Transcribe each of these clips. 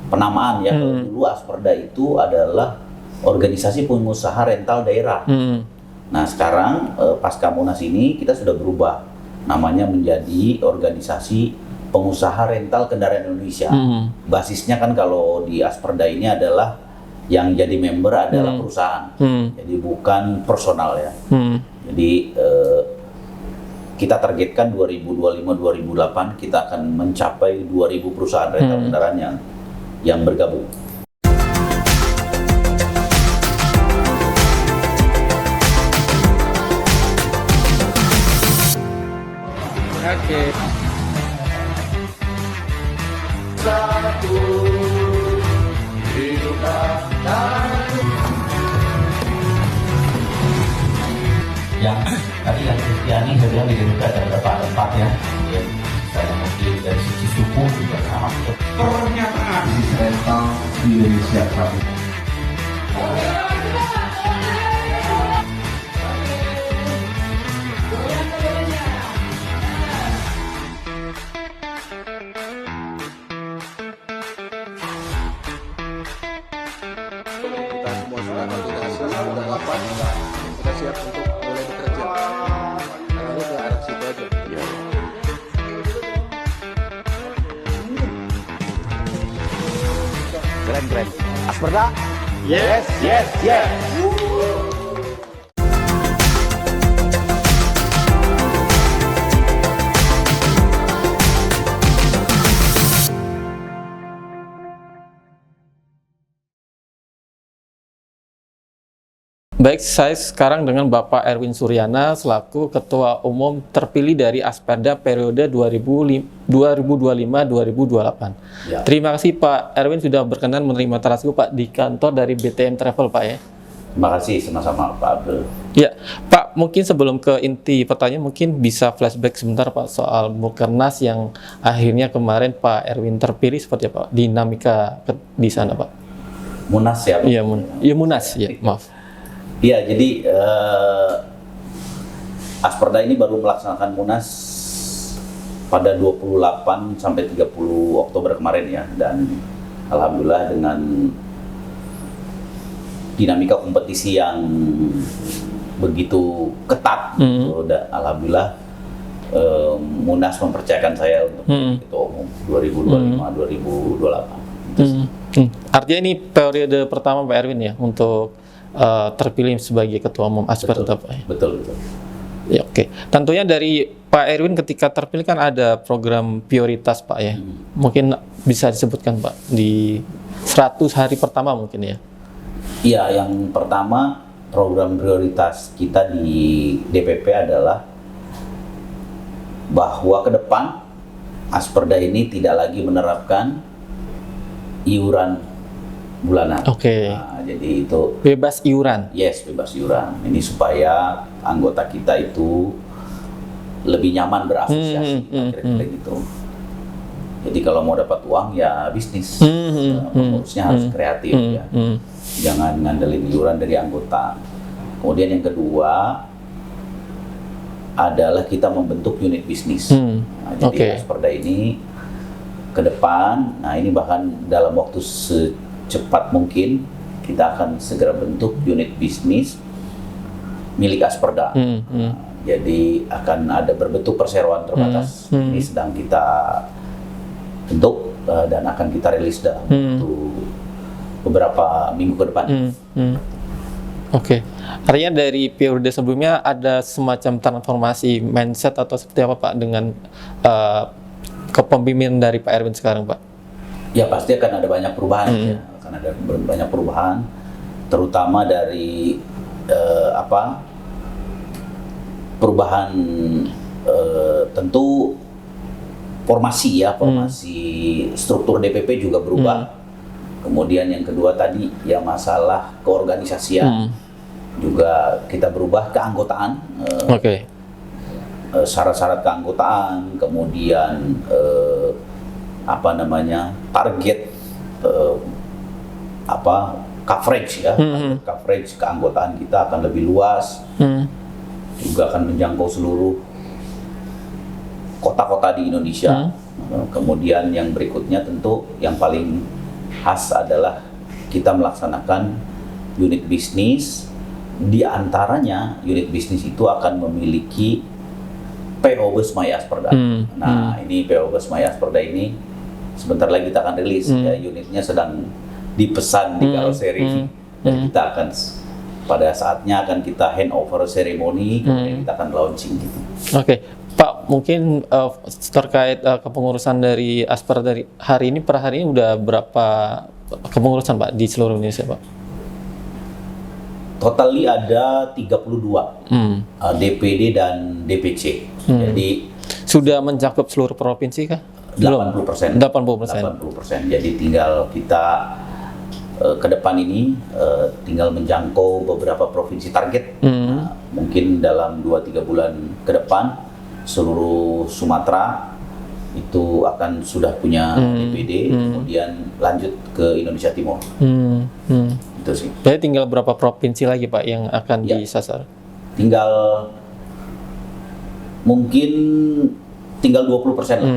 penamaan ya. Dulu Asperda itu adalah organisasi pengusaha rental daerah. Nah sekarang pasca Munas ini kita sudah berubah namanya menjadi organisasi pengusaha rental kendaraan Indonesia. Basisnya kan kalau di Asperda ini adalah yang jadi member adalah perusahaan, jadi bukan personal ya. Jadi kita targetkan 2025-2028 kita akan mencapai 2.000 perusahaan rental kendaraan yang bergabung. Oke. Yang tadi yang Kristiani saya bilang di Garuda ada beberapa tempat ya, saya mungkin dari sisi suku juga sama. Pernyataan di rental di Indonesia satu. Kita semua sudah lapar, sudah siap untuk mulai bekerja. Arahnya ke arah situ aja. Keren. Asperda? Yes. Baik, saya sekarang dengan Bapak Erwin Suryana selaku Ketua Umum terpilih dari Asperda periode 2025-2028. Ya. Terima kasih Pak Erwin sudah berkenan menerima tarasku Pak di kantor dari BTM Travel Pak ya. Terima kasih sama-sama Pak Abdul. Ya, Pak, mungkin sebelum ke inti pertanyaan mungkin bisa flashback sebentar Pak soal Mukernas yang akhirnya kemarin Pak Erwin terpilih seperti apa dinamika di sana Pak? Munas ya? Iya, Munas ya, maaf. Iya, jadi Asperda ini baru melaksanakan Munas pada 28 sampai 30 Oktober kemarin ya, dan alhamdulillah dengan dinamika kompetisi yang begitu ketat, dan alhamdulillah Munas mempercayakan saya untuk Ketua Umum 2025-2028. Artinya ini periode pertama Pak Erwin ya untuk terpilih sebagai Ketua Umum Asperda Pak ya? Betul. Ya, oke. Tentunya dari Pak Erwin ketika terpilih kan ada program prioritas Pak ya. Mungkin bisa disebutkan Pak di 100 hari pertama mungkin ya. Iya, yang pertama program prioritas kita di DPP adalah bahwa ke depan Asperda ini tidak lagi menerapkan iuran bulanan. Oke. Nah, jadi itu Bebas iuran. yes, bebas iuran. Ini supaya anggota kita itu lebih nyaman berasosiasi, kira-kira gitu. Jadi kalau mau dapat uang ya bisnis, pengurusnya harus kreatif ya. Jangan ngandelin iuran dari anggota. Kemudian yang kedua adalah kita membentuk unit bisnis. Nah, jadi Asperda ini ke depan, nah ini bahkan dalam waktu secepat mungkin kita akan segera bentuk unit bisnis milik Asperda. Jadi akan ada berbentuk perseroan terbatas. Ini sedang kita bentuk dan akan kita rilis dalam waktu beberapa minggu ke depan. Oke. Artinya dari periode sebelumnya ada semacam transformasi mindset atau seperti apa Pak dengan kepemimpinan dari Pak Erwin sekarang Pak? Ya pasti akan ada banyak perubahan ya. Akan ada banyak perubahan, terutama dari perubahan tentu formasi ya, formasi struktur DPP juga berubah. Kemudian yang kedua tadi ya masalah keorganisasian juga kita berubah, keanggotaan, syarat-syarat keanggotaan, kemudian target coverage ya, coverage keanggotaan kita akan lebih luas, juga akan menjangkau seluruh kota-kota di Indonesia. Kemudian yang berikutnya tentu yang paling khas adalah kita melaksanakan unit bisnis. Di antaranya unit bisnis itu akan memiliki PO Bus My Asperda. Nah, ini PO Bus My Asperda ini sebentar lagi kita akan rilis ya, unitnya sedang dipesan di karoseri dan kita akan pada saatnya akan kita handover ceremony, kemudian kita akan launching gitu. Oke, Pak, mungkin terkait kepengurusan dari Asperda dari hari ini per hari ini udah berapa kepengurusan Pak di seluruh Indonesia Pak? Totally ada 32 DPD dan DPC. Jadi sudah mencakup seluruh provinsi kah? 80%. 80%. Jadi tinggal kita ke depan ini tinggal menjangkau beberapa provinsi target. Nah, mungkin dalam 2-3 bulan ke depan seluruh Sumatera itu akan sudah punya DPD, kemudian lanjut ke Indonesia Timur. Itu sih. Berarti tinggal berapa provinsi lagi Pak yang akan disasar? Tinggal mungkin tinggal 20% lah.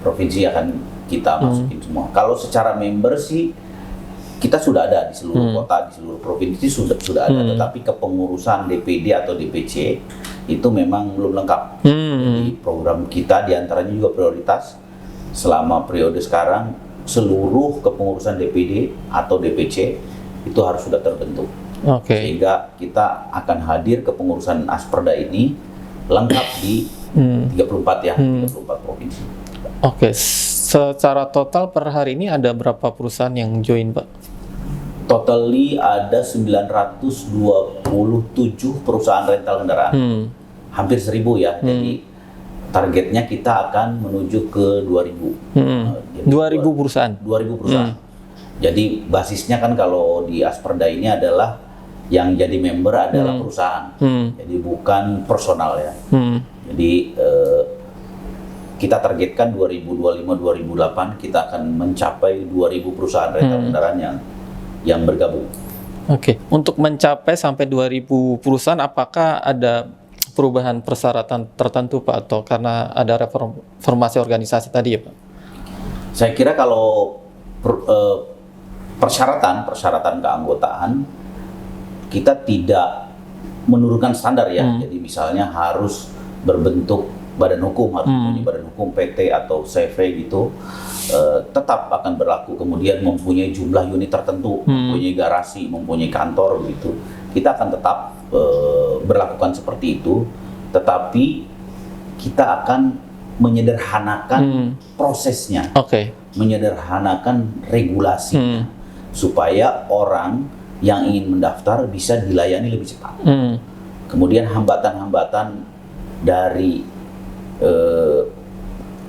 Provinsi akan kita masukin semua. Kalau secara member sih kita sudah ada di seluruh kota, di seluruh provinsi sudah ada, tetapi kepengurusan DPD atau DPC itu memang belum lengkap. Jadi program kita diantaranya juga prioritas selama periode sekarang, seluruh kepengurusan DPD atau DPC itu harus sudah terbentuk. Sehingga kita akan hadir kepengurusan Asperda ini lengkap di 34 provinsi. Secara total per hari ini ada berapa perusahaan yang join Pak? Totally ada 927 perusahaan rental kendaraan. Hampir 1.000 ya. Jadi targetnya kita akan menuju ke 2.000. 2.000 perusahaan. 2.000 perusahaan. Jadi basisnya kan kalau di Asperda ini adalah yang jadi member adalah perusahaan. Jadi bukan personal ya. Jadi kita targetkan 2025-2028 kita akan mencapai 2.000 perusahaan rental kendaraan yang bergabung. Untuk mencapai sampai 2.000 perusahaan, apakah ada perubahan persyaratan tertentu Pak, atau karena ada reformasi organisasi tadi ya Pak? Saya kira kalau persyaratan keanggotaan kita tidak menurunkan standar ya. Jadi misalnya harus berbentuk badan hukum, harus mempunyai badan hukum PT atau CV gitu, tetap akan berlaku. Kemudian mempunyai jumlah unit tertentu, mempunyai garasi, mempunyai kantor gitu. Kita akan tetap berlakukan seperti itu, tetapi kita akan menyederhanakan prosesnya, menyederhanakan regulasinya, supaya orang yang ingin mendaftar bisa dilayani lebih cepat. Kemudian hambatan-hambatan dari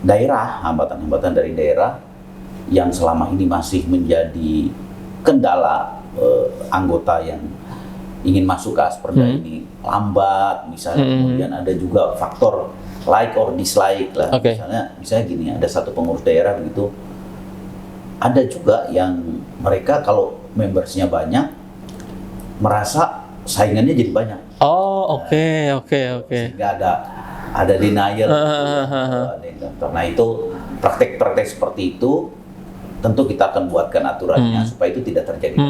daerah, hambatan-hambatan dari daerah yang selama ini masih menjadi kendala anggota yang ingin masuk ke Asperda ini lambat, misalnya. Kemudian ada juga faktor like or dislike lah. Misalnya gini, ada satu pengurus daerah begitu, ada juga yang mereka kalau membersnya banyak merasa saingannya jadi banyak. Sehingga ada denial. Nah itu praktek-praktek seperti itu tentu kita akan buatkan aturannya supaya itu tidak terjadi.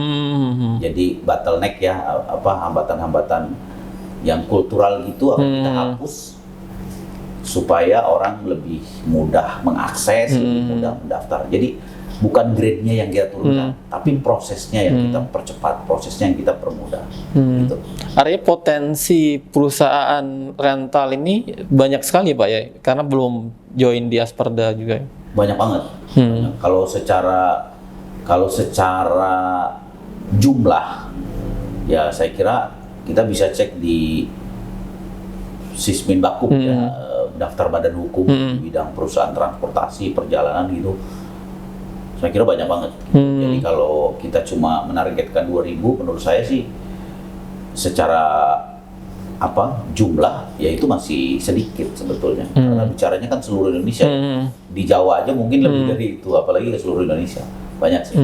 Jadi bottleneck ya, hambatan-hambatan yang kultural gitu akan kita hapus supaya orang lebih mudah mengakses, lebih mudah mendaftar. Jadi bukan grade-nya yang kita turunkan, tapi prosesnya yang kita percepat, prosesnya yang kita permudah. Gitu. Artinya potensi perusahaan rental ini banyak sekali Pak ya, karena belum join di Asperda juga. Banyak banget. Kalau secara jumlah, ya saya kira kita bisa cek di Sisminbakum ya, daftar badan hukum di bidang perusahaan transportasi, perjalanan gitu. Saya kira banyak banget. Jadi kalau kita cuma menargetkan 2.000, menurut saya sih secara jumlah ya itu masih sedikit sebetulnya. Karena bicaranya kan seluruh Indonesia. Di Jawa aja mungkin lebih dari itu, apalagi ke seluruh Indonesia. Banyak sih.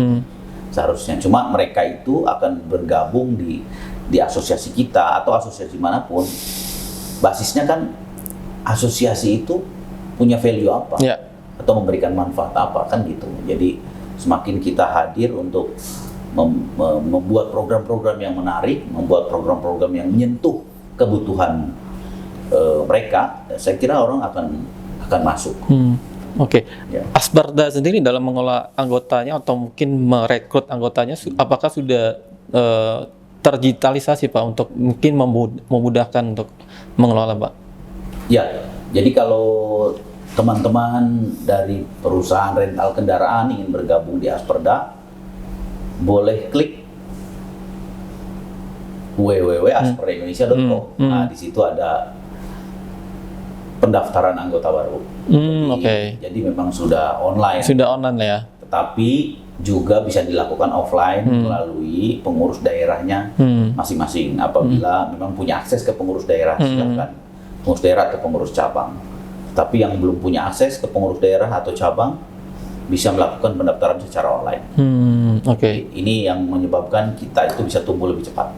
Seharusnya cuma mereka itu akan bergabung di asosiasi kita atau asosiasi manapun. Basisnya kan asosiasi itu punya value apa? Atau memberikan manfaat apa kan gitu. Jadi semakin kita hadir untuk membuat program-program yang menarik, membuat program-program yang menyentuh kebutuhan mereka, saya kira orang akan masuk. Oke. Ya. Asperda sendiri dalam mengelola anggotanya atau mungkin merekrut anggotanya, apakah sudah terdigitalisasi Pak untuk mungkin memudahkan untuk mengelola Pak? Ya, jadi kalau teman-teman dari perusahaan rental kendaraan ingin bergabung di Asperda, boleh klik www.asperdaindonesia.com. Nah, di situ ada pendaftaran anggota baru. Jadi memang sudah online. Sudah online ya. Tetapi juga bisa dilakukan offline melalui pengurus daerahnya masing-masing. Apabila memang punya akses ke pengurus daerah, silakan pengurus daerah atau pengurus cabang. Tapi yang belum punya akses ke pengurus daerah atau cabang bisa melakukan pendaftaran secara online. Ini yang menyebabkan kita itu bisa tumbuh lebih cepat.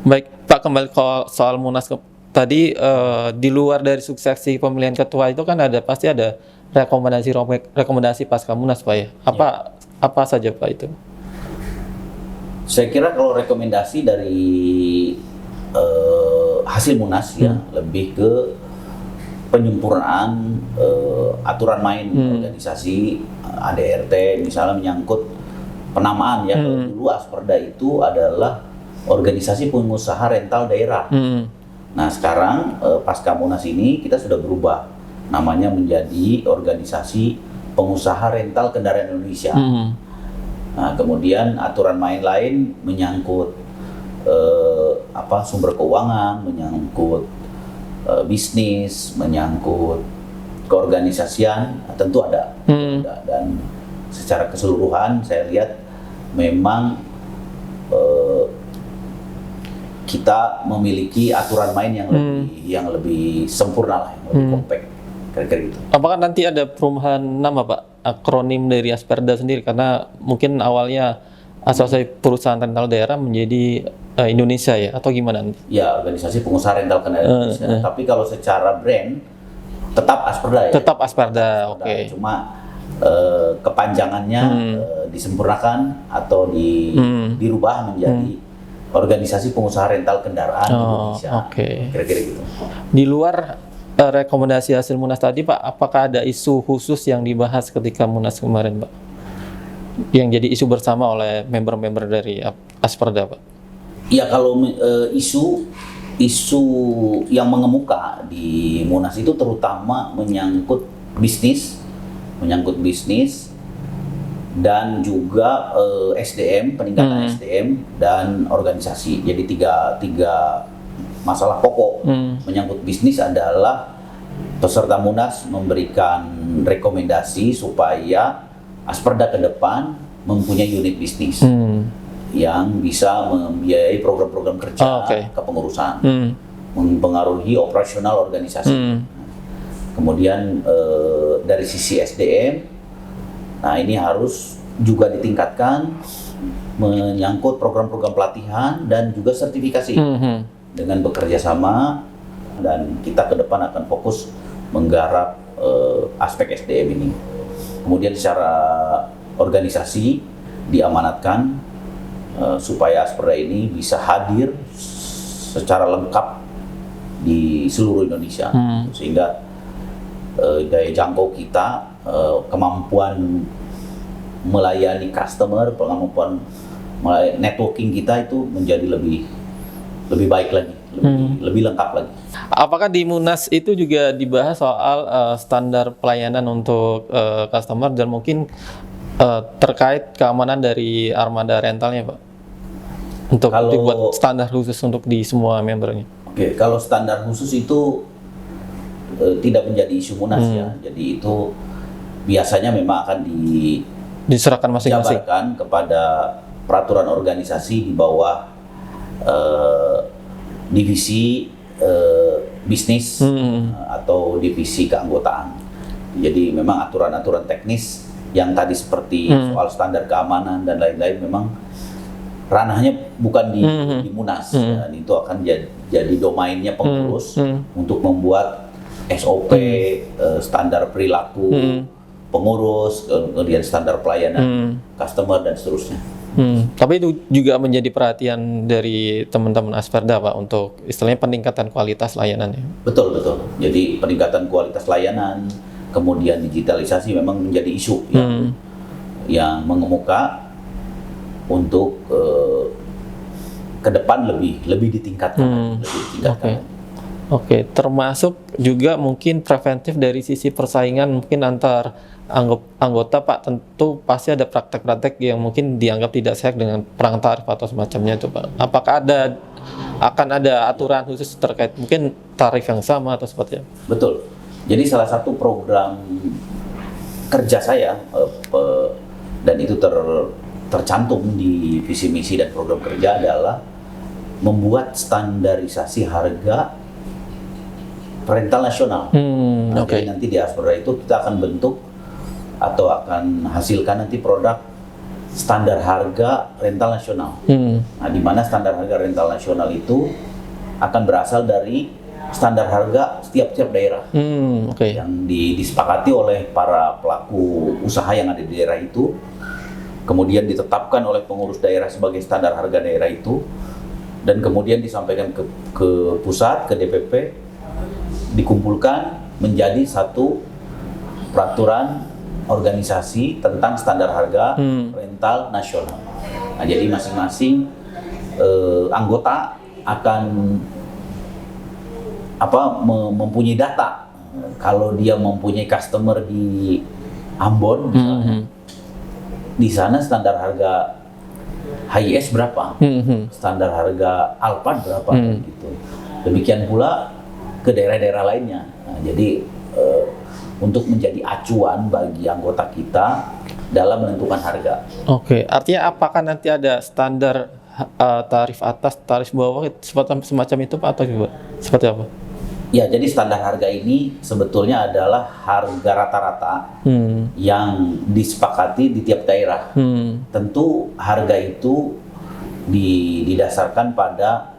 Baik, Pak, kembali ke soal Munas tadi, di luar dari suksesi pemilihan ketua itu kan pasti ada rekomendasi pasca Munas, Pak ya. Apa saja Pak itu? Saya kira kalau rekomendasi dari hasil Munas ya lebih ke penyempurnaan aturan main organisasi ADRT, misalnya menyangkut penamaan ya. Dulu Asperda itu adalah organisasi pengusaha rental daerah. Nah sekarang pasca Munas ini kita sudah berubah namanya menjadi organisasi pengusaha rental kendaraan Indonesia. Nah kemudian aturan main lain menyangkut sumber keuangan, menyangkut bisnis, menyangkut keorganisasian, tentu ada. Dan secara keseluruhan saya lihat memang kita memiliki aturan main yang lebih sempurna lah, yang lebih compact, kira-kira gitu. Apakah nanti ada perubahan nama Pak, akronim dari Asperda sendiri, karena mungkin awalnya asosiasi perusahaan rental daerah menjadi Indonesia ya, atau gimana nanti? Ya, organisasi pengusaha rental kendaraan Indonesia. Tapi kalau secara brand tetap Asperda ya. Tetap Asperda, oke. Cuma kepanjangannya disempurnakan atau dirubah menjadi organisasi pengusaha rental kendaraan Indonesia. Kira-kira gitu. Di luar rekomendasi hasil Munas tadi Pak, apakah ada isu khusus yang dibahas ketika Munas kemarin Pak? Yang jadi isu bersama oleh member-member dari Asperda Pak? Ya kalau isu yang mengemuka di Munas itu terutama menyangkut bisnis dan juga SDM, peningkatan SDM dan organisasi. Jadi tiga masalah pokok. Menyangkut bisnis adalah peserta Munas memberikan rekomendasi supaya Asperda ke depan mempunyai unit bisnis yang bisa membiayai program-program kerja kepengurusan, mempengaruhi operasional organisasi. Kemudian dari sisi SDM, nah ini harus juga ditingkatkan menyangkut program-program pelatihan dan juga sertifikasi dengan bekerja sama, dan kita ke depan akan fokus menggarap aspek SDM ini. Kemudian secara organisasi diamanatkan supaya Asperda ini bisa hadir secara lengkap di seluruh Indonesia, sehingga daya jangkau kita, kemampuan melayani customer, kemampuan networking kita itu menjadi lebih baik lagi, lebih lengkap lagi. Apakah di Munas itu juga dibahas soal standar pelayanan untuk customer dan mungkin terkait keamanan dari armada rentalnya Pak? Untuk dibuat standar khusus untuk di semua membernya. Kalau standar khusus itu tidak menjadi isu Munas ya. Jadi itu biasanya memang akan diserahkan masing-masing kepada peraturan organisasi di bawah divisi bisnis atau divisi keanggotaan. Jadi memang aturan-aturan teknis yang tadi seperti soal standar keamanan dan lain-lain memang ranahnya bukan di Munas, dan itu akan jadi domainnya pengurus untuk membuat SOP, standar perilaku, pengurus, kemudian standar pelayanan customer dan seterusnya. Tapi itu juga menjadi perhatian dari teman-teman Asperda Pak untuk istilahnya peningkatan kualitas layanannya. Betul. Jadi peningkatan kualitas layanan, kemudian digitalisasi memang menjadi isu yang mengemuka untuk ke depan lebih ditingkatkan. Oke, termasuk juga mungkin preventif dari sisi persaingan mungkin antar anggota Pak, tentu pasti ada praktek-praktek yang mungkin dianggap tidak sehat dengan perang tarif atau semacamnya itu Pak. Apakah akan ada aturan khusus terkait mungkin tarif yang sama atau seperti apa? Betul. Jadi salah satu program kerja saya dan itu tercantum di visi misi dan program kerja adalah membuat standarisasi harga rental nasional. Jadi nanti di Asperda itu kita akan bentuk atau akan hasilkan nanti produk standar harga rental nasional. Nah, di mana standar harga rental nasional itu akan berasal dari standar harga setiap daerah yang disepakati oleh para pelaku usaha yang ada di daerah itu, kemudian ditetapkan oleh pengurus daerah sebagai standar harga daerah itu, dan kemudian disampaikan ke pusat, ke DPP, dikumpulkan menjadi satu peraturan organisasi tentang standar harga rental nasional. Nah, jadi masing-masing anggota akan mempunyai data. Kalau dia mempunyai customer di Ambon misalnya, di sana standar harga HIS berapa, standar harga Alphard berapa, gitu. Demikian pula ke daerah-daerah lainnya. Nah, jadi untuk menjadi acuan bagi anggota kita dalam menentukan harga. Oke, artinya apakah nanti ada standar tarif atas, tarif bawah, semacam itu Pak, atau seperti apa? Ya, jadi standar harga ini sebetulnya adalah harga rata-rata yang disepakati di tiap daerah. Tentu harga itu didasarkan pada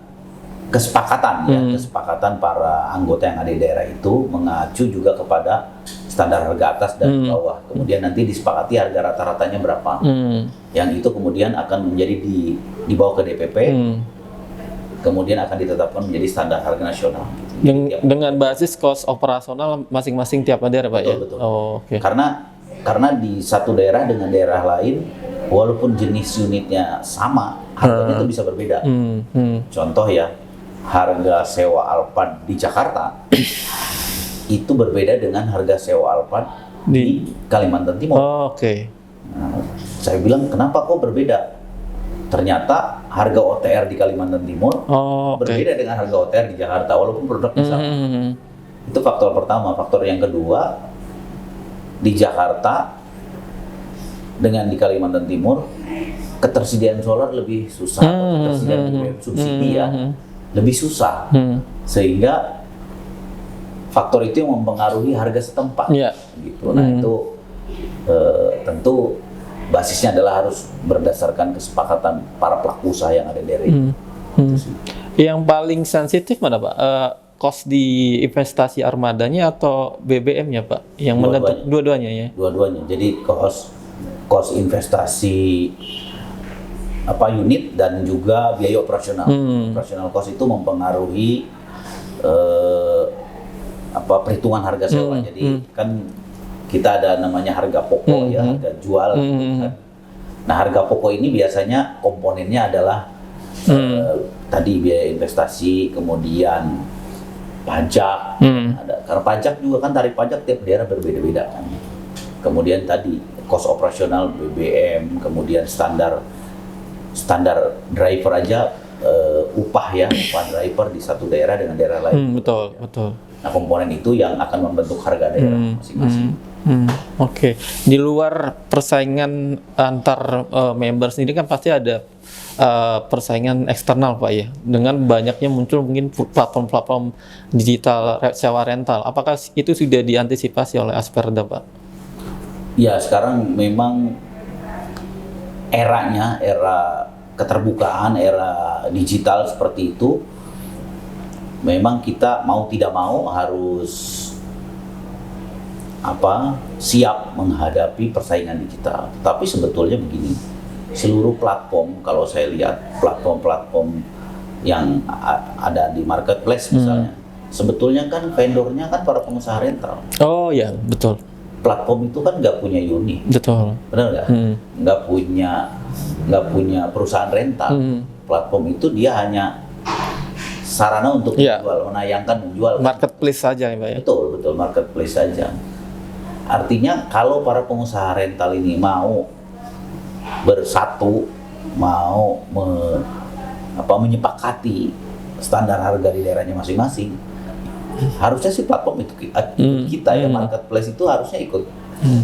kesepakatan kesepakatan para anggota yang ada di daerah itu, mengacu juga kepada standar harga atas dan bawah. Kemudian nanti disepakati harga rata-ratanya berapa. Yang itu kemudian akan menjadi dibawa ke DPP. Kemudian akan ditetapkan menjadi standar harga nasional. Dengan basis cost operasional masing-masing tiap daerah Pak. Betul. Karena di satu daerah dengan daerah lain, walaupun jenis unitnya sama, harganya itu bisa berbeda. Contoh ya, harga sewa Alphard di Jakarta itu berbeda dengan harga sewa Alphard di Kalimantan Timur. Nah, saya bilang kenapa kok berbeda? Ternyata harga OTR di Kalimantan Timur berbeda dengan harga OTR di Jakarta, walaupun produknya sama. Itu faktor pertama. Faktor yang kedua, di Jakarta dengan di Kalimantan Timur, ketersediaan solar lebih susah, ketersediaan BBM subsidi lebih susah, sehingga faktor itu yang mempengaruhi harga setempat. Gitu. Nah itu tentu basisnya adalah harus berdasarkan kesepakatan para pelaku usaha yang ada di daerah itu. Yang paling sensitif mana Pak? Cost di investasi armadanya atau BBM-nya Pak? Yang menentukan dua-duanya ya? Dua-duanya. Jadi cost investasi unit dan juga biaya operasional. Operasional cost itu mempengaruhi perhitungan harga sewa. Jadi kan kita ada namanya harga pokok harga jual. Kan. Nah, harga pokok ini biasanya komponennya adalah tadi biaya investasi, kemudian pajak. Karena pajak juga kan, tarif pajak tiap daerah berbeda-beda kan. Kemudian tadi cost operasional BBM, kemudian standar driver aja, upah driver di satu daerah dengan daerah lain. Betul. Nah, komponen itu yang akan membentuk harga daerah masing-masing. Oke. Di luar persaingan antar member sendiri kan pasti ada persaingan eksternal Pak ya. Dengan banyaknya muncul mungkin platform-platform digital sewa rental. Apakah itu sudah diantisipasi oleh Asperda Pak? Ya, sekarang memang era keterbukaan, era digital seperti itu, memang kita mau tidak mau harus siap menghadapi persaingan digital. Tapi sebetulnya begini, seluruh platform, kalau saya lihat platform-platform yang ada di marketplace misalnya, sebetulnya kan vendornya kan para pengusaha rental. Oh ya, betul. Platform itu kan nggak punya unit, Betul. benar nggak? Nggak punya perusahaan rental. Platform itu dia hanya sarana untuk menjual, menjual. Marketplace saja ya Pak ya? Betul, marketplace saja. Artinya kalau para pengusaha rental ini mau bersatu, mau menyepakati standar harga di daerahnya masing-masing, harusnya sih platform itu kita ya, marketplace itu harusnya ikut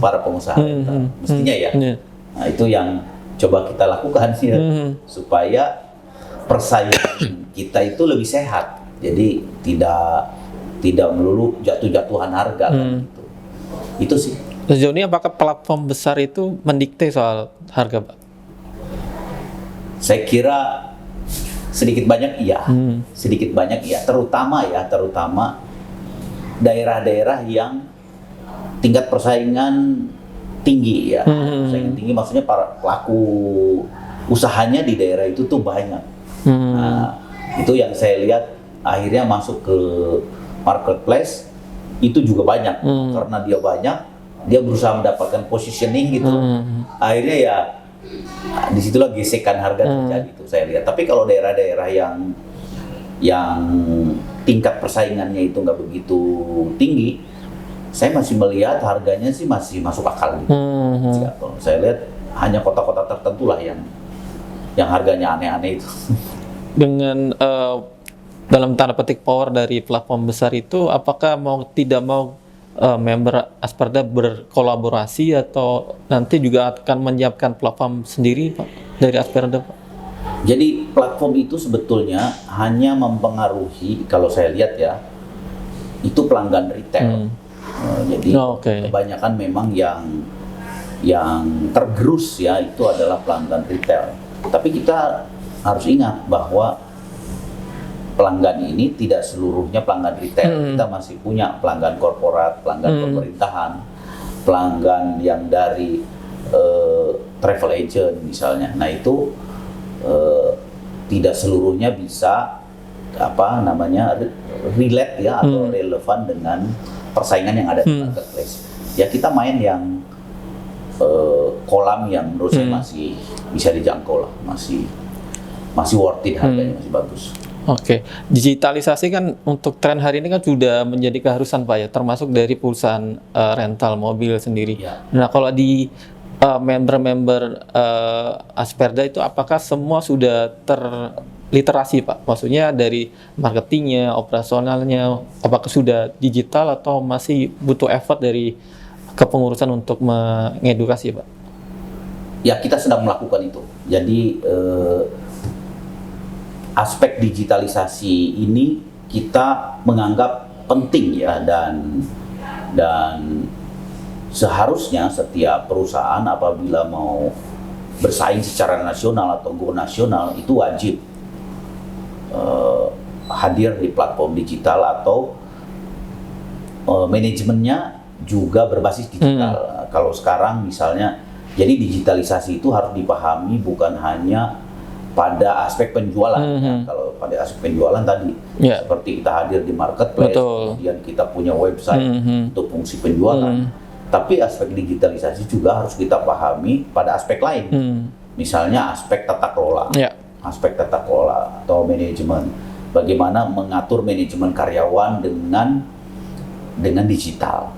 para pengusaha rental, mestinya ya. Nah itu yang coba kita lakukan sih ya, supaya persaingan kita itu lebih sehat, jadi tidak melulu jatuh-jatuhan harga kan, gitu. Itu sih. Sejauh ini apakah platform besar itu mendikte soal harga, Pak? Saya kira sedikit banyak iya, terutama daerah-daerah yang tingkat persaingan tinggi ya. Persaingan tinggi maksudnya para pelaku usahanya di daerah itu tuh banyak. Nah, itu yang saya lihat akhirnya masuk ke marketplace itu juga banyak, karena dia banyak, dia berusaha mendapatkan positioning gitu. Akhirnya ya disitulah gesekan harga terjadi itu saya lihat. Tapi kalau daerah-daerah yang tingkat persaingannya itu nggak begitu tinggi, saya masih melihat harganya sih masih masuk akal gitu. Saya lihat hanya kota-kota tertentu lah yang harganya aneh-aneh itu. Dengan dalam tanda petik power dari platform besar itu, apakah tidak mau member Asperda berkolaborasi atau nanti juga akan menyiapkan platform sendiri Pak dari Asperda, Pak? Jadi platform itu sebetulnya hanya mempengaruhi, kalau saya lihat ya, itu pelanggan retail. Jadi kebanyakan memang yang tergerus ya itu adalah pelanggan retail. Tapi kita harus ingat bahwa pelanggan ini tidak seluruhnya pelanggan retail. Kita masih punya pelanggan korporat, pelanggan pemerintahan, pelanggan yang dari travel agent misalnya. Nah itu tidak seluruhnya bisa relate ya atau relevan dengan persaingan yang ada di marketplace. Ya kita main yang kolam yang menurut saya masih bisa dijangkau lah, masih worth it, harganya masih bagus. Oke, digitalisasi kan untuk tren hari ini kan sudah menjadi keharusan Pak ya, termasuk dari perusahaan rental mobil sendiri. Ya. Nah kalau di member-member Asperda itu apakah semua sudah terliterasi Pak? Maksudnya dari marketingnya, operasionalnya, apakah sudah digital atau masih butuh effort dari kepengurusan untuk mengedukasi Pak? Ya kita sedang melakukan itu. Jadi aspek digitalisasi ini kita menganggap penting ya, dan seharusnya setiap perusahaan apabila mau bersaing secara nasional atau go nasional itu wajib hadir di platform digital atau manajemennya juga berbasis digital. Kalau sekarang misalnya, jadi digitalisasi itu harus dipahami bukan hanya pada aspek penjualan. Ya. Kalau pada aspek penjualan tadi, seperti kita hadir di marketplace, kemudian kita punya website untuk fungsi penjualan. Tapi aspek digitalisasi juga harus kita pahami pada aspek lain. Misalnya aspek tata kelola, aspek tata kelola atau manajemen. Bagaimana mengatur manajemen karyawan dengan digital.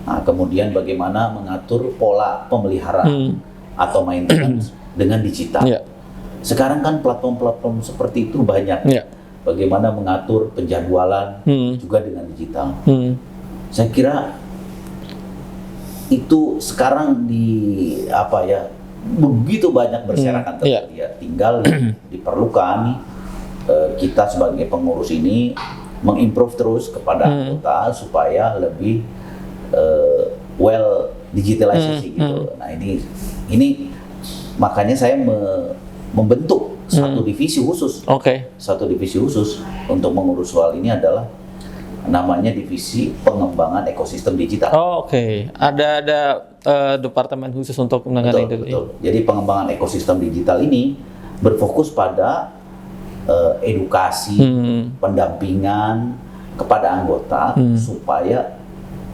Nah, kemudian bagaimana mengatur pola pemeliharaan atau maintenance dengan digital. Sekarang kan platform-platform seperti itu banyak. Bagaimana mengatur penjadwalan juga dengan digital. Saya kira itu sekarang begitu banyak berserakan terjadi. Ya, tinggal diperlukan kita sebagai pengurus ini mengimprove terus kepada anggota supaya lebih digitalisasi gitu. Nah ini makanya saya membentuk satu divisi khusus. Satu divisi khusus untuk mengurus soal ini adalah namanya divisi pengembangan ekosistem digital. Oh, oke. Ada departemen khusus untuk menangani itu. Betul. Jadi pengembangan ekosistem digital ini berfokus pada edukasi, pendampingan kepada anggota supaya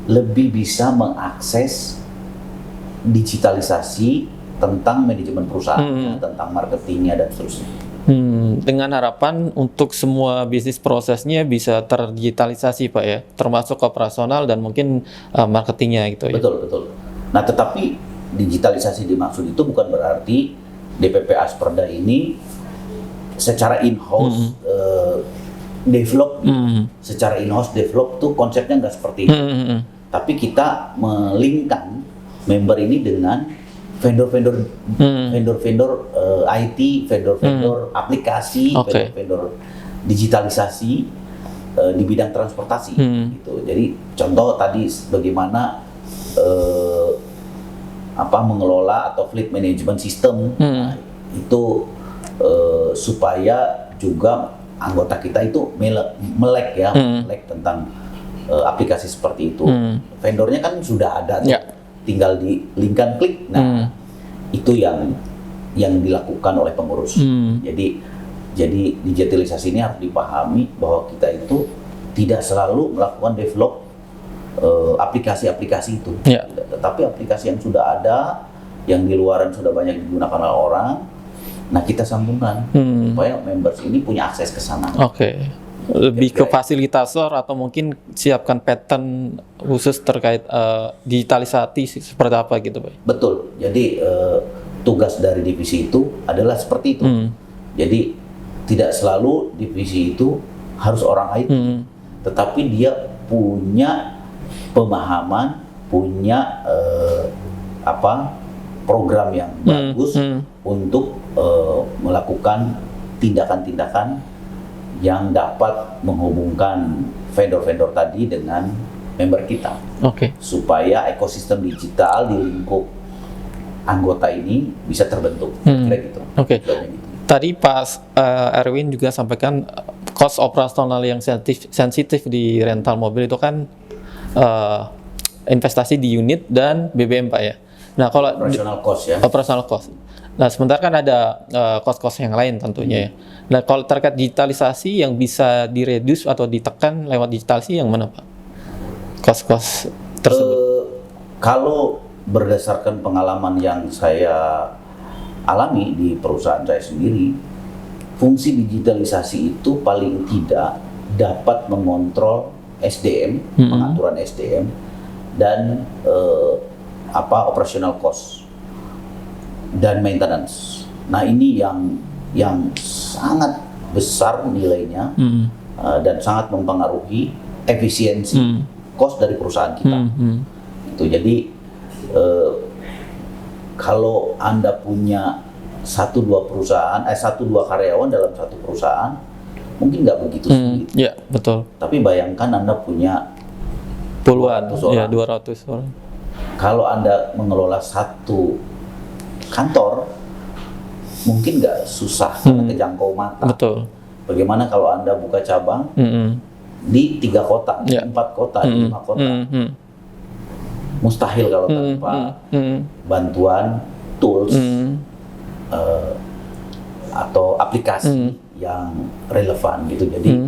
lebih bisa mengakses digitalisasi tentang manajemen perusahaan, tentang marketingnya dan seterusnya. Dengan harapan untuk semua bisnis prosesnya bisa terdigitalisasi Pak ya, termasuk operasional dan mungkin marketingnya gitu ya. Betul. Nah, tetapi digitalisasi dimaksud itu bukan berarti DPP Asperda ini secara in-house develop, secara in-house develop tuh konsepnya nggak seperti itu. Tapi kita melingkan member ini dengan vendor-vendor IT, vendor-vendor aplikasi, vendor-vendor digitalisasi di bidang transportasi. Gitu. Jadi contoh tadi bagaimana mengelola atau fleet management system, nah, itu supaya juga anggota kita itu melek tentang aplikasi seperti itu. Vendornya kan sudah ada. Tinggal di link-an klik. Nah, itu yang dilakukan oleh pengurus. Jadi digitalisasi ini harus dipahami bahwa kita itu tidak selalu melakukan develop aplikasi-aplikasi itu. Tetapi aplikasi yang sudah ada, yang di luaran sudah banyak digunakan oleh orang, nah kita sambungkan supaya members ini punya akses ke sana. Lebih ke fasilitator atau mungkin siapkan pattern khusus terkait digitalisasi seperti apa gitu Pak? Betul, jadi tugas dari divisi itu adalah seperti itu. Jadi tidak selalu divisi itu harus orang IT, tetapi dia punya pemahaman, punya program yang bagus untuk melakukan tindakan-tindakan yang dapat menghubungkan vendor-vendor tadi dengan member kita, supaya ekosistem digital di lingkup anggota ini bisa terbentuk. Kira gitu. Tadi Pak Erwin juga sampaikan cost operasional yang sensitif di rental mobil itu kan investasi di unit dan BBM Pak ya. Nah kalau operational cost. Nah sementara kan ada cost-cost yang lain tentunya ya. Nah kalau terkait digitalisasi yang bisa direduce atau ditekan lewat digitalisasi yang mana Pak? Cost-cost tersebut? Kalau berdasarkan pengalaman yang saya alami di perusahaan saya sendiri, fungsi digitalisasi itu paling tidak dapat mengontrol SDM, pengaturan SDM dan operational cost dan maintenance. Nah ini yang sangat besar nilainya dan sangat mempengaruhi efisiensi cost dari perusahaan kita. Itu jadi kalau Anda punya 1-2 karyawan dalam satu perusahaan mungkin nggak begitu sulit. Ya betul. Tapi bayangkan Anda punya puluhan, 200 orang. Kalau Anda mengelola satu kantor mungkin nggak susah karena kejangkau mata. Betul. Bagaimana kalau Anda buka cabang di 3 kota, 4 kota, 5 kota? Mustahil kalau tanpa bantuan tools atau aplikasi yang relevan gitu. Jadi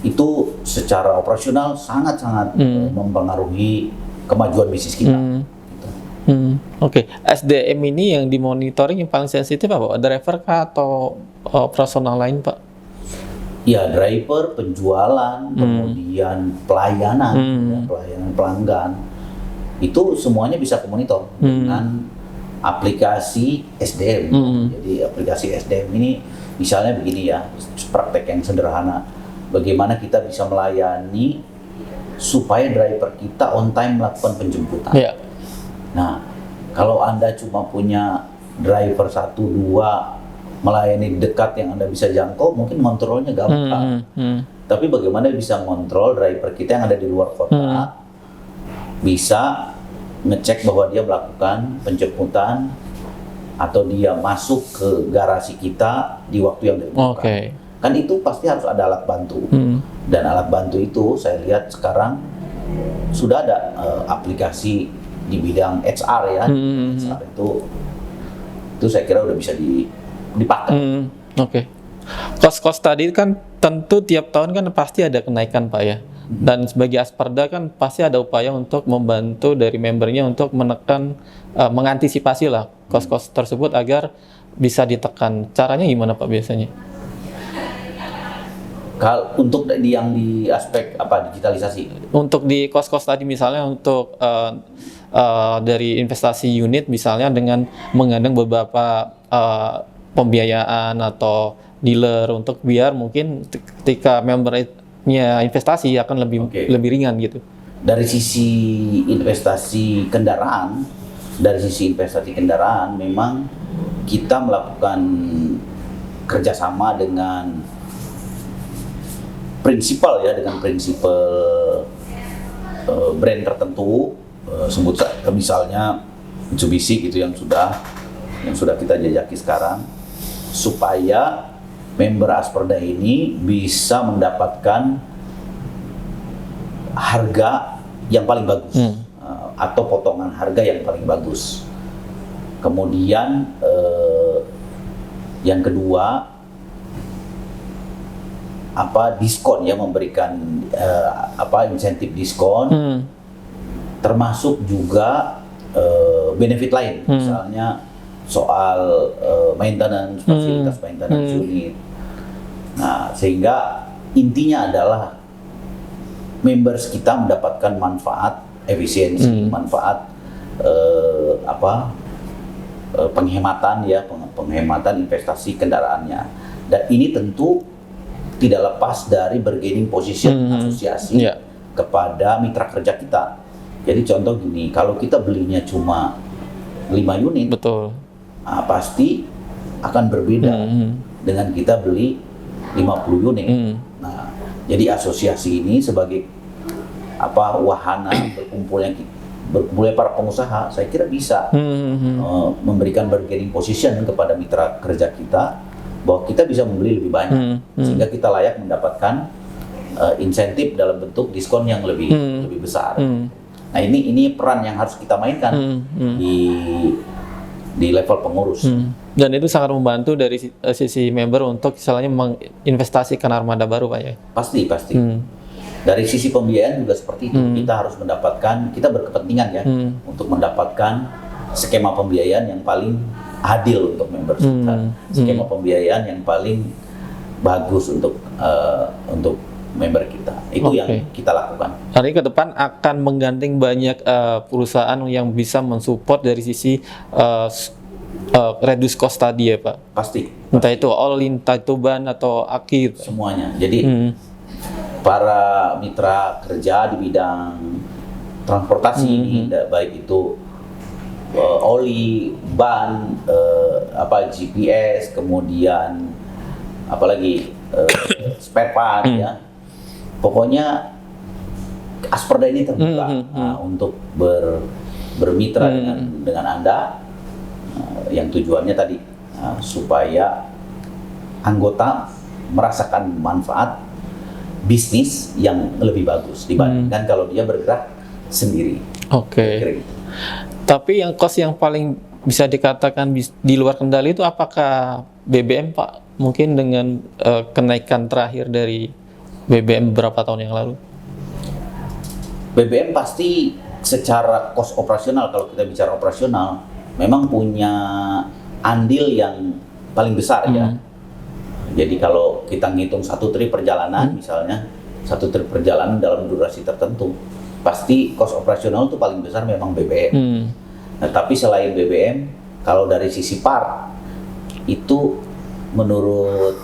itu secara operasional sangat-sangat mempengaruhi kemajuan bisnis kita. SDM ini yang dimonitoring yang paling sensitif apa? Driver kah atau operasional lain Pak? Ya driver, penjualan, kemudian pelayanan, pelayanan pelanggan, itu semuanya bisa dimonitor dengan aplikasi SDM. Jadi aplikasi SDM ini misalnya begini ya, praktek yang sederhana, bagaimana kita bisa melayani supaya driver kita on time melakukan penjemputan. Nah, kalau Anda cuma punya driver 1-2 melayani dekat yang Anda bisa jangkau, mungkin kontrolnya gampang. Tapi bagaimana bisa mengontrol driver kita yang ada di luar kota, bisa ngecek bahwa dia melakukan penjemputan atau dia masuk ke garasi kita di waktu yang ditentukan. Kan itu pasti harus ada alat bantu. Dan alat bantu itu saya lihat sekarang sudah ada aplikasi di bidang HR ya. HR itu saya kira udah bisa dipakai. Oke. Kos-kos tadi kan tentu tiap tahun kan pasti ada kenaikan Pak ya. Dan sebagai Asperda kan pasti ada upaya untuk membantu dari membernya untuk menekan, mengantisipasi lah kos-kos tersebut agar bisa ditekan. Caranya gimana Pak biasanya? Kalau untuk yang di aspek apa digitalisasi, Untuk di kos-kos tadi misalnya untuk dari investasi unit misalnya dengan menggandeng beberapa pembiayaan atau dealer untuk biar mungkin ketika membernya investasi akan lebih ringan gitu. dari sisi investasi kendaraan memang kita melakukan kerjasama dengan prinsipal brand tertentu, sebut misalnya Mitsubishi gitu yang sudah kita jajaki sekarang, supaya member Asperda ini bisa mendapatkan harga yang paling bagus atau potongan harga yang paling bagus. Kemudian yang kedua diskon ya, memberikan insentif diskon, termasuk juga benefit lain, misalnya soal maintenance, fasilitas maintenance unit. Nah, sehingga intinya adalah members kita mendapatkan manfaat efisiensi, manfaat penghematan investasi kendaraannya. Dan ini tentu tidak lepas dari bargaining position asosiasi kepada mitra kerja kita. Jadi contoh gini, kalau kita belinya cuma 5 unit, Betul. Pasti akan berbeda dengan kita beli 50 unit. Nah, jadi asosiasi ini sebagai wahana berkumpulnya para pengusaha, saya kira bisa memberikan bargaining position kepada mitra kerja kita bahwa kita bisa membeli lebih banyak, sehingga kita layak mendapatkan insentif dalam bentuk diskon yang lebih besar. Nah, ini peran yang harus kita mainkan di level pengurus. Dan itu sangat membantu dari sisi member untuk misalnya menginvestasikan armada baru Pak ya? Pasti. Dari sisi pembiayaan juga seperti itu. Kita harus mendapatkan, kita berkepentingan ya untuk mendapatkan skema pembiayaan yang paling adil untuk member kita, skema pembiayaan yang paling bagus untuk member kita. Itu yang kita lakukan. Hari ke depan akan menggandeng banyak perusahaan yang bisa mensupport dari sisi reduce cost tadi ya Pak? Pasti. Entah itu all-in, entah itu ban atau aki. Semuanya. Jadi para mitra kerja di bidang transportasi ini, baik itu oli, ban, GPS, kemudian apalagi spare part ya. Pokoknya Asperda ini terbuka untuk bermitra dengan Anda, yang tujuannya tadi supaya anggota merasakan manfaat bisnis yang lebih bagus dibandingkan kalau dia bergerak sendiri. Oke. Tapi yang cost yang paling bisa dikatakan di luar kendali itu apakah BBM Pak? Mungkin dengan kenaikan terakhir dari BBM beberapa tahun yang lalu? BBM pasti secara cost operasional, kalau kita bicara operasional, memang punya andil yang paling besar ya. Jadi kalau kita ngitung 1 trip perjalanan misalnya, 1 trip perjalanan dalam durasi tertentu, pasti cost operasional itu paling besar memang BBM. Nah, tapi selain BBM, kalau dari sisi part, itu menurut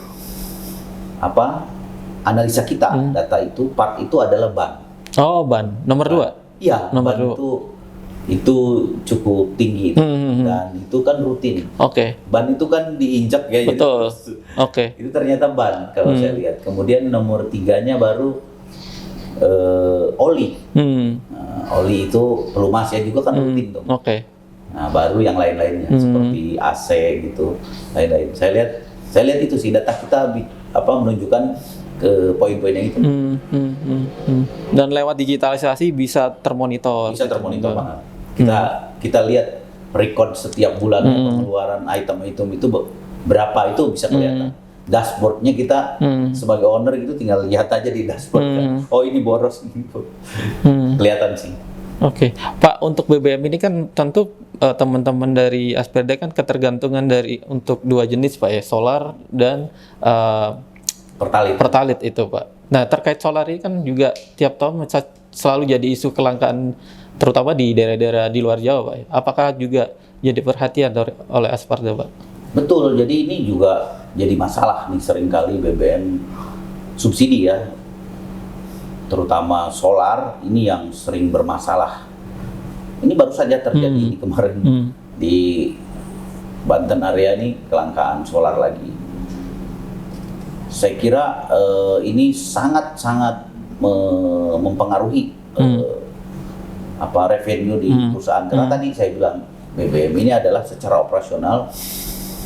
analisa kita, data itu part itu adalah ban. Oh, ban nomor 2? Iya, nomor ban itu cukup tinggi dan itu kan rutin. Ban itu kan diinjak ya. Betul. Itu ternyata ban kalau saya lihat. Kemudian nomor 3-nya baru oli. Oli itu pelumas ya juga kan rutin tuh. Nah, baru yang lain-lainnya seperti AC gitu, lain-lain. Saya lihat itu sih data kita menunjukkan ke poin-poin yang itu. Dan lewat digitalisasi bisa termonitor. Bisa termonitor banget. Kita lihat record setiap bulan pengeluaran item-item itu berapa itu bisa kelihatan. Dashboardnya kita sebagai owner itu tinggal lihat aja di dashboard kan. Oh ini boros gitu. Kelihatan sih. Oke, Pak, untuk BBM ini kan tentu teman-teman dari Asperda kan ketergantungan dari untuk dua jenis Pak ya, solar dan pertalit itu Pak. Nah terkait solar ini kan juga tiap tahun selalu jadi isu kelangkaan terutama di daerah-daerah di luar Jawa Pak. Apakah juga jadi perhatian oleh Asperda Pak? Betul, jadi ini juga jadi masalah nih seringkali BBM subsidi ya. Terutama solar ini yang sering bermasalah. Ini baru saja terjadi di kemarin di Banten area ini kelangkaan solar lagi. Saya kira ini sangat-sangat mempengaruhi revenue di perusahaan. Karena tadi saya bilang BBM ini adalah secara operasional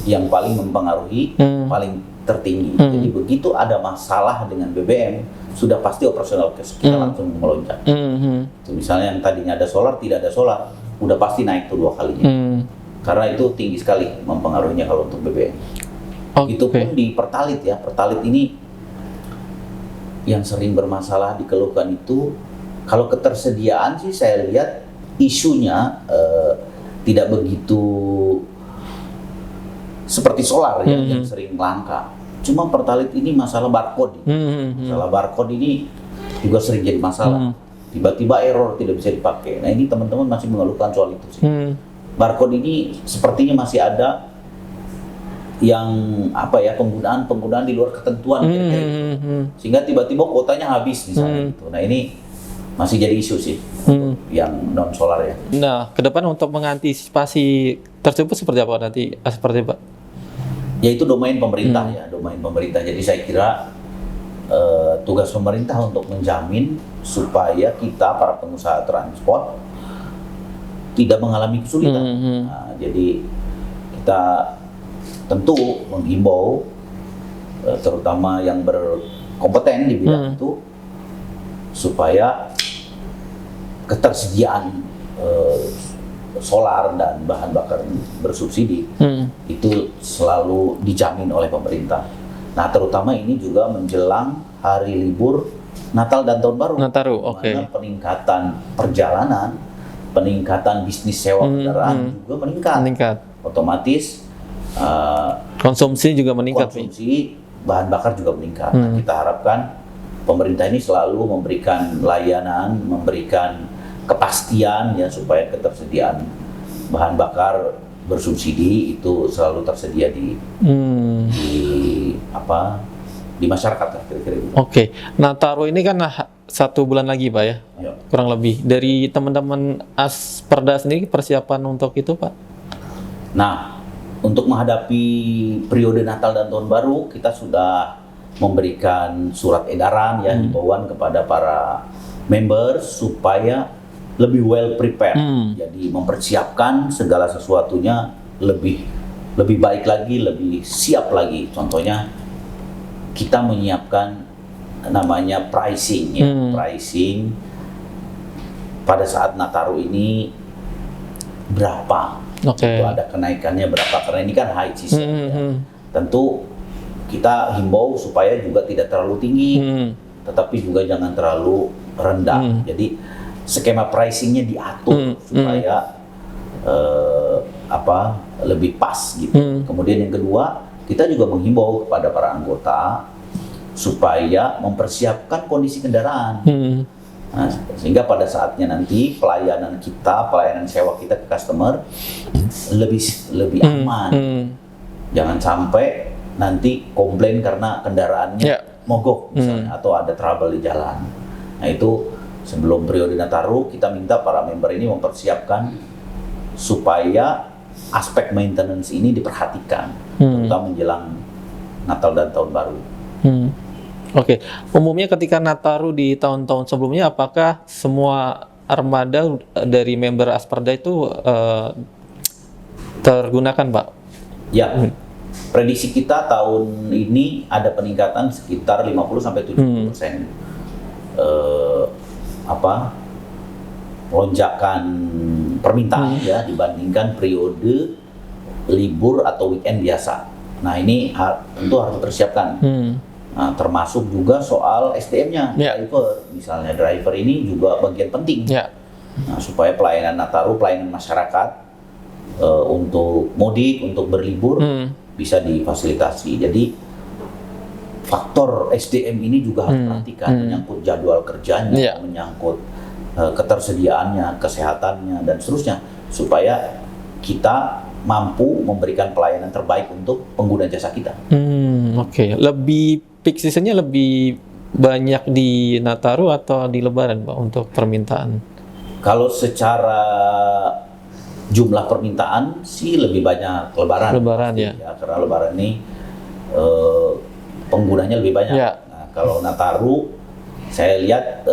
yang paling mempengaruhi, paling tertinggi. Jadi begitu ada masalah dengan BBM, sudah pasti operasional kita langsung melonjak. Itu misalnya yang tadinya ada solar, tidak ada solar, udah pasti naik tuh 2 kalinya. Karena itu tinggi sekali mempengaruhinya kalau untuk BBM. Itu pun di pertalit ya. Pertalit ini yang sering bermasalah dikeluhkan itu, kalau ketersediaan sih saya lihat isunya tidak begitu seperti solar ya, yang sering langka. Cuma pertalit ini masalah barcode. Masalah barcode ini juga sering jadi masalah. Tiba-tiba error, tidak bisa dipakai. Nah ini teman-teman masih mengeluhkan soal itu sih. Barcode ini sepertinya masih ada yang penggunaan di luar ketentuan kira-kira gitu. Sehingga tiba-tiba kuotanya habis misalnya gitu. Nah ini masih jadi isu sih yang non solar ya. Nah ke depan untuk mengantisipasi tersebut seperti apa nanti seperti Pak? Yaitu domain pemerintah ya, domain pemerintah. Jadi saya kira tugas pemerintah untuk menjamin supaya kita para pengusaha transport tidak mengalami kesulitan. Nah, jadi kita tentu menghimbau terutama yang berkompeten di bidang itu supaya ketersediaan solar dan bahan bakar bersubsidi itu selalu dijamin oleh pemerintah. Nah, terutama ini juga menjelang hari libur Natal dan Tahun Baru. Mana peningkatan perjalanan, peningkatan bisnis sewa kendaraan juga meningkat. Otomatis konsumsi juga meningkat. Konsumsi bahan bakar juga meningkat. Nah, kita harapkan pemerintah ini selalu memberikan layanan, memberikan kepastian ya supaya ketersediaan bahan bakar bersubsidi itu selalu tersedia di masyarakat kira-kira gitu. Oke. Nataru ini kan 1 bulan lagi Pak ya? Kurang lebih. Dari teman-teman Asperda sendiri persiapan untuk itu Pak? Nah, untuk menghadapi periode Natal dan Tahun Baru kita sudah memberikan surat edaran ya himbauan kepada para members supaya lebih well prepared. Jadi mempersiapkan segala sesuatunya lebih baik lagi, lebih siap lagi. Contohnya kita menyiapkan namanya pricing ya. Pricing pada saat Nataru ini berapa? Itu ada kenaikannya berapa? Karena ini kan high season ya. Tentu kita himbau supaya juga tidak terlalu tinggi, tetapi juga jangan terlalu rendah. Jadi skema pricingnya diatur supaya lebih pas gitu. Kemudian yang kedua, kita juga menghimbau kepada para anggota supaya mempersiapkan kondisi kendaraan. Nah, sehingga pada saatnya nanti pelayanan sewa kita ke customer lebih aman. Jangan sampai nanti komplain karena kendaraannya mogok misalnya atau ada trouble di jalan. Nah itu sebelum periode Nataru kita minta para member ini mempersiapkan supaya aspek maintenance ini diperhatikan, terutama menjelang Natal dan Tahun Baru. Oke. Umumnya ketika Nataru di tahun-tahun sebelumnya, apakah semua armada dari member Asperda itu tergunakan, Pak? Ya, Prediksi kita tahun ini ada peningkatan sekitar 50-70%. Lonjakan permintaan ya dibandingkan periode libur atau weekend biasa. Nah ini tentu harus dipersiapkan. Nah, termasuk juga soal SDM-nya, driver. Misalnya driver ini juga bagian penting. Nah, supaya pelayanan Nataru, pelayanan masyarakat untuk mudik, untuk berlibur bisa difasilitasi. Jadi faktor SDM ini juga harus diperhatikan, menyangkut jadwal kerjanya, menyangkut ketersediaannya, kesehatannya, dan seterusnya, supaya kita mampu memberikan pelayanan terbaik untuk pengguna jasa kita. Oke. Lebih peak season-nya lebih banyak di Nataru atau di Lebaran, Pak, untuk permintaan? Kalau secara jumlah permintaan sih lebih banyak Lebaran. Lebaran pasti, ya. Karena Lebaran ini penggunanya lebih banyak. Nah, kalau Nataru saya lihat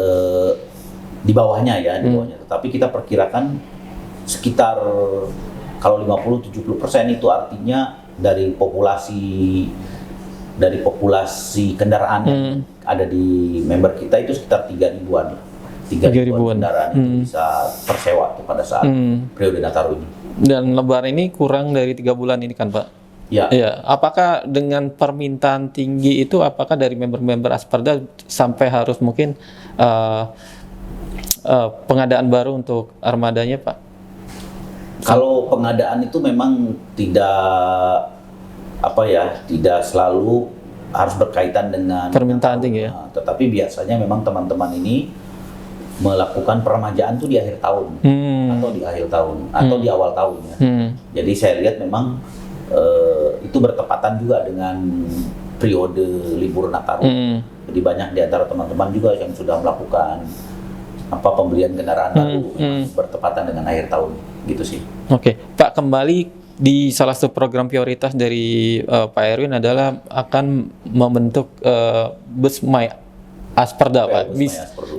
di bawahnya ya, di bawahnya. Tetapi kita perkirakan sekitar kalau 50-70% itu artinya dari populasi kendaraan yang ada di member kita itu sekitar 3.000-an. 3.000 kendaraan itu bisa tersewa pada saat periode Nataru ini. Dan Lebaran ini kurang dari 3 bulan ini kan, Pak? Ya. Apakah dengan permintaan tinggi itu, apakah dari member-member Asperda sampai harus mungkin pengadaan baru untuk armadanya, Pak? Kalau pengadaan itu memang tidak selalu harus berkaitan dengan permintaan tinggi ya. Tetapi biasanya memang teman-teman ini melakukan peremajaan tuh di akhir tahun atau di akhir tahun atau di awal tahun ya. Jadi saya lihat memang itu bertepatan juga dengan periode libur Nataru. Jadi banyak di antara teman-teman juga yang sudah melakukan pembelian kendaraan baru bertepatan dengan akhir tahun, gitu sih. Oke, Pak, kembali di salah satu program prioritas dari Pak Erwin adalah akan membentuk Bus My Asperda, Pak.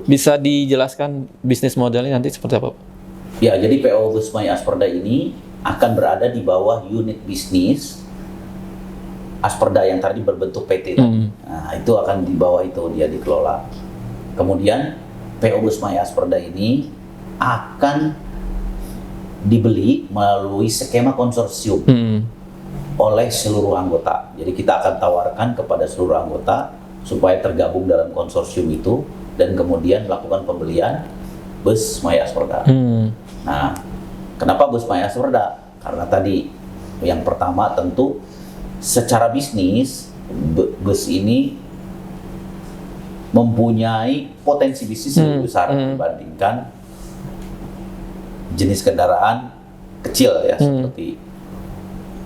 Bisa dijelaskan bisnis modelnya nanti seperti apa, Pak? Ya, jadi PO Bus My Asperda ini akan berada di bawah unit bisnis Asperda yang tadi berbentuk PT. Nah, itu akan di bawah itu dia dikelola. Kemudian PO Bus My Asperda ini akan dibeli melalui skema konsorsium oleh seluruh anggota. Jadi kita akan tawarkan kepada seluruh anggota supaya tergabung dalam konsorsium itu dan kemudian melakukan pembelian Bus My Asperda. Nah, kenapa Bus My Asperda? Karena tadi yang pertama tentu secara bisnis bus ini mempunyai potensi bisnis yang lebih besar dibandingkan jenis kendaraan kecil ya seperti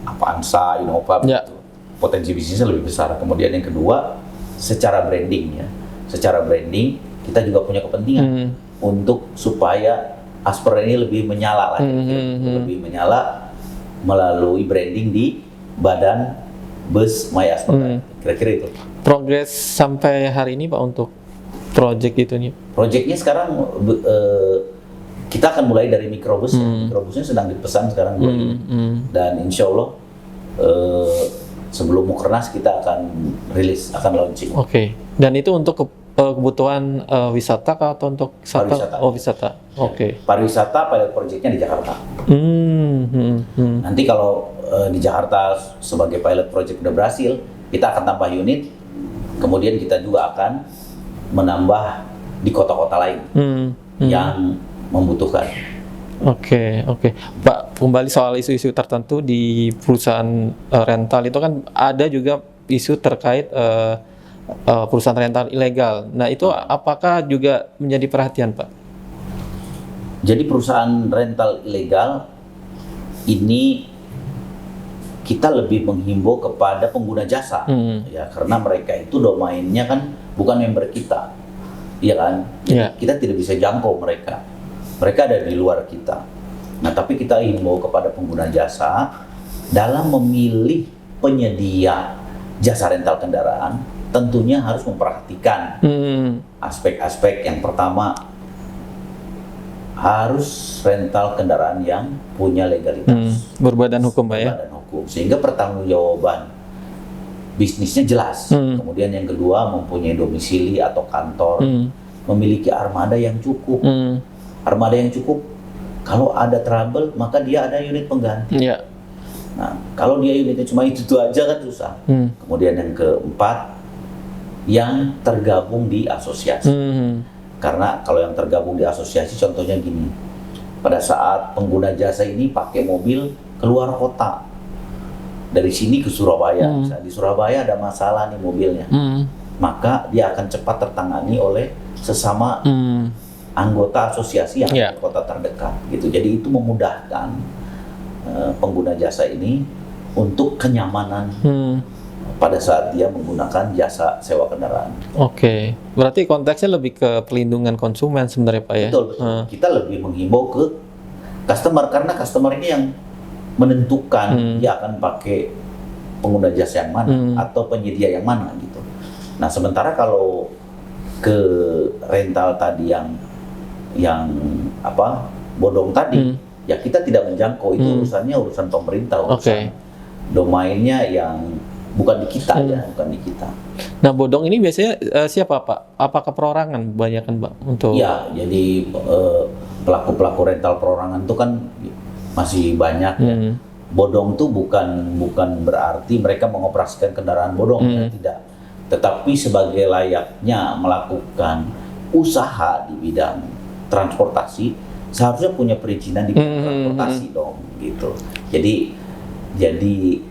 Avanza, Innova gitu. Potensi bisnisnya lebih besar. Kemudian yang kedua, secara branding ya. Secara branding kita juga punya kepentingan untuk supaya Asperda ini lebih menyala lagi, lebih menyala melalui branding di badan Bus My Asperda. Kira-kira itu. Progres sampai hari ini, Pak, untuk project itu nih? Projectnya sekarang kita akan mulai dari mikrobus. Mikrobusnya sedang dipesan sekarang dan insya Allah sebelum Mukernas kita akan rilis, akan launching. Oke. Dan itu untuk kebutuhan wisata kah atau untuk pariwisata? Wisata. Oke. Pariwisata pilot projectnya di Jakarta. Nanti kalau di Jakarta sebagai pilot project udah berhasil, kita akan tambah unit. Kemudian kita juga akan menambah di kota-kota lain yang membutuhkan. Oke. Pak, kembali soal isu-isu tertentu di perusahaan rental itu kan ada juga isu terkait perusahaan rental ilegal. Nah, itu apakah juga menjadi perhatian, Pak? Jadi perusahaan rental ilegal ini kita lebih menghimbau kepada pengguna jasa, ya, karena mereka itu domainnya kan bukan member kita, iya kan? Kita tidak bisa jangkau mereka. Mereka ada di luar kita. Nah, tapi kita himbau kepada pengguna jasa dalam memilih penyedia jasa rental kendaraan, tentunya harus memperhatikan aspek-aspek. Yang pertama, harus rental kendaraan yang punya legalitas, berbadan hukum, Pak, ya? Berbadan hukum, sehingga pertanggungjawaban bisnisnya jelas. Kemudian yang kedua mempunyai domisili atau kantor, memiliki armada yang cukup. Armada yang cukup, kalau ada trouble maka dia ada unit pengganti. Yeah. Nah, kalau dia unitnya cuma itu aja kan susah. Kemudian yang keempat, yang tergabung di asosiasi. Karena kalau yang tergabung di asosiasi, contohnya gini, pada saat pengguna jasa ini pakai mobil keluar kota, dari sini ke Surabaya, misalnya di Surabaya ada masalah nih mobilnya, maka dia akan cepat tertangani oleh sesama anggota asosiasi yang di kota terdekat, gitu. Jadi itu memudahkan pengguna jasa ini untuk kenyamanan pada saat dia menggunakan jasa sewa kendaraan. Oke, berarti konteksnya lebih ke perlindungan konsumen sebenarnya Pak ya? Betul, betul. Kita lebih menghimbau ke customer, karena customer ini yang menentukan dia akan pakai pengguna jasa yang mana atau penyedia yang mana gitu. Nah, sementara kalau ke rental tadi yang apa bodong tadi, ya kita tidak menjangkau, itu urusan pemerintah, urusan domainnya yang bukan di kita ya, bukan di kita. Nah, bodong ini biasanya siapa Pak? Apakah perorangan kebanyakan Pak untuk? Ya, jadi pelaku rental perorangan itu kan masih banyak ya. Bodong tuh bukan berarti mereka mengoperasikan kendaraan bodong, ya, tidak. Tetapi sebagai layaknya melakukan usaha di bidang transportasi, seharusnya punya perizinan di bidang transportasi dong, gitu. Jadi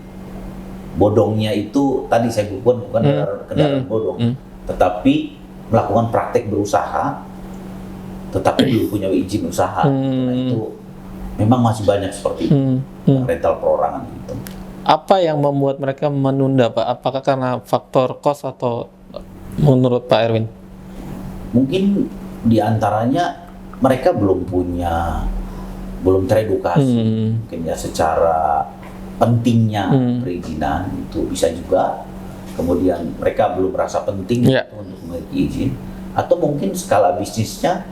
bodongnya itu tadi saya bukan kendaraan bodong, tetapi melakukan praktek berusaha, tetapi belum punya izin usaha. Nah, itu memang masih banyak seperti itu, rental perorangan itu. Apa yang membuat mereka menunda Pak? Apakah karena faktor kos atau menurut Pak Erwin? Mungkin diantaranya mereka belum teredukasi, mungkin ya secara pentingnya perizinan itu bisa juga. Kemudian mereka belum merasa penting untuk memiliki izin, atau mungkin skala bisnisnya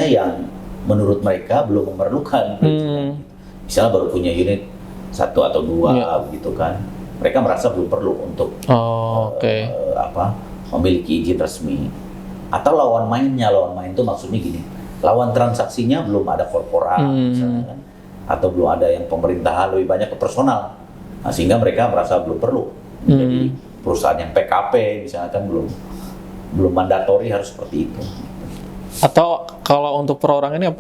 yang menurut mereka belum memerlukan perizinan. Misalnya baru punya unit 1 atau 2 begitu kan, mereka merasa belum perlu untuk memiliki izin resmi. Atau lawan main itu maksudnya gini, lawan transaksinya belum ada korporat misalnya kan, atau belum ada yang pemerintahan, lebih banyak ke personal. Nah, sehingga mereka merasa belum perlu menjadi perusahaan yang PKP misalnya kan, belum mandatori harus seperti itu. Atau kalau untuk perorangan ini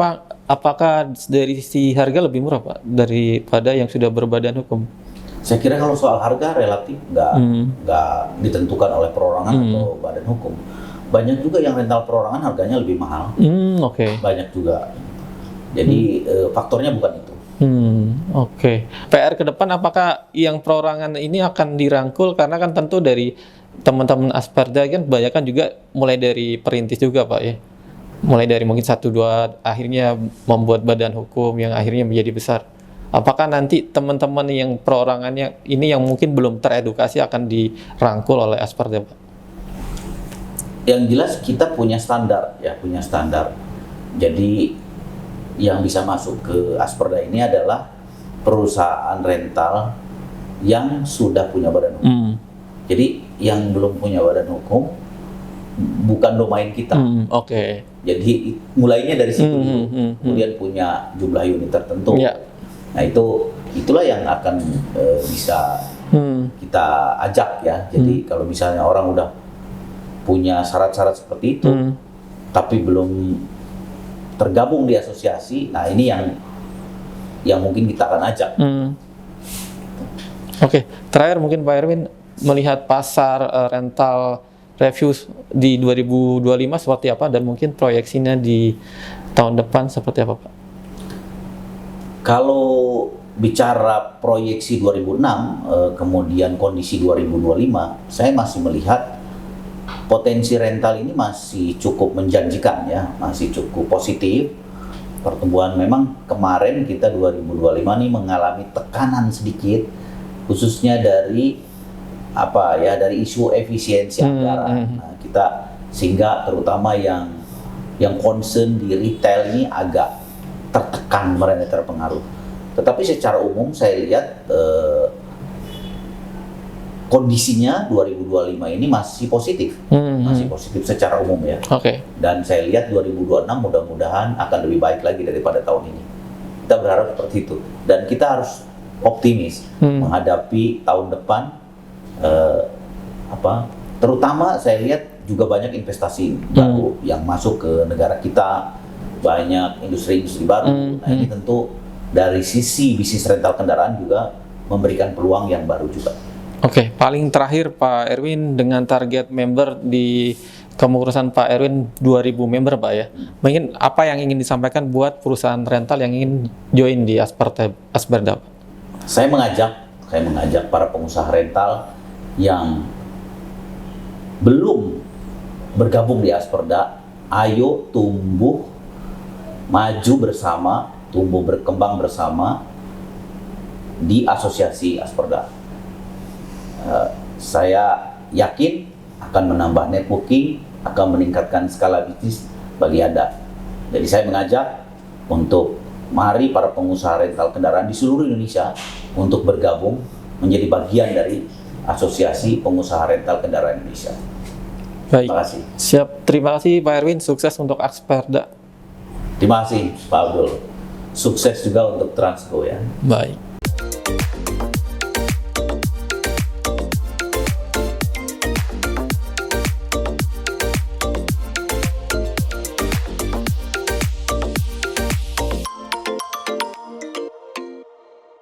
apakah dari sisi harga lebih murah Pak daripada yang sudah berbadan hukum? Saya kira kalau soal harga relatif nggak ditentukan oleh perorangan atau badan hukum. Banyak juga yang rental perorangan harganya lebih mahal. Banyak juga. Jadi faktornya bukan itu. PR ke depan apakah yang perorangan ini akan dirangkul, karena kan tentu dari teman-teman Asperda kan kebanyakan juga mulai dari perintis juga Pak ya. Mulai dari mungkin 1-2 akhirnya membuat badan hukum yang akhirnya menjadi besar. Apakah nanti teman-teman yang perorangannya ini yang mungkin belum teredukasi akan dirangkul oleh Asperda Pak? Yang jelas kita punya standar. Jadi yang bisa masuk ke Asperda ini adalah perusahaan rental yang sudah punya badan hukum. Jadi yang belum punya badan hukum bukan domain kita. Jadi mulainya dari situ dulu. Kemudian punya jumlah unit tertentu. Nah, itulah yang akan bisa kita ajak ya. Jadi kalau misalnya orang udah punya syarat-syarat seperti itu, tapi belum tergabung di asosiasi, nah ini yang mungkin kita akan ajak. Terakhir mungkin Pak Erwin melihat pasar rental reviews di 2025 seperti apa, dan mungkin proyeksinya di tahun depan seperti apa Pak? Kalau bicara proyeksi 2006, kemudian kondisi 2025, saya masih melihat potensi rental ini masih cukup menjanjikan ya, masih cukup positif. Pertumbuhan memang kemarin kita 2025 ini mengalami tekanan sedikit, khususnya dari dari isu efisiensi anggaran. Nah, kita sehingga terutama yang concern di retail ini agak tertekan, mereka terpengaruh. Tetapi secara umum saya lihat kondisinya 2025 ini masih positif, masih positif secara umum ya. Oke. Dan saya lihat 2026 mudah-mudahan akan lebih baik lagi daripada tahun ini. Kita berharap seperti itu. Dan kita harus optimis menghadapi tahun depan. Terutama saya lihat juga banyak investasi baru yang masuk ke negara kita, banyak industri-industri baru. Nah ini tentu dari sisi bisnis rental kendaraan juga memberikan peluang yang baru juga. Oke, paling terakhir Pak Erwin, dengan target member di kemurusan Pak Erwin 2.000 member Pak ya. Mungkin apa yang ingin disampaikan buat perusahaan rental yang ingin join di Asperda? Saya mengajak para pengusaha rental yang belum bergabung di Asperda, ayo tumbuh, maju bersama, tumbuh berkembang bersama di asosiasi Asperda. Saya yakin akan menambah networking, akan meningkatkan skala bisnis bagi Anda. Jadi saya mengajak untuk mari para pengusaha rental kendaraan di seluruh Indonesia untuk bergabung menjadi bagian dari Asosiasi Pengusaha Rental Kendaraan Indonesia. Baik. Terima kasih. Siap, terima kasih Pak Erwin, sukses untuk Asperda. Terima kasih Pak Abdul. Sukses juga untuk Transco ya. Baik.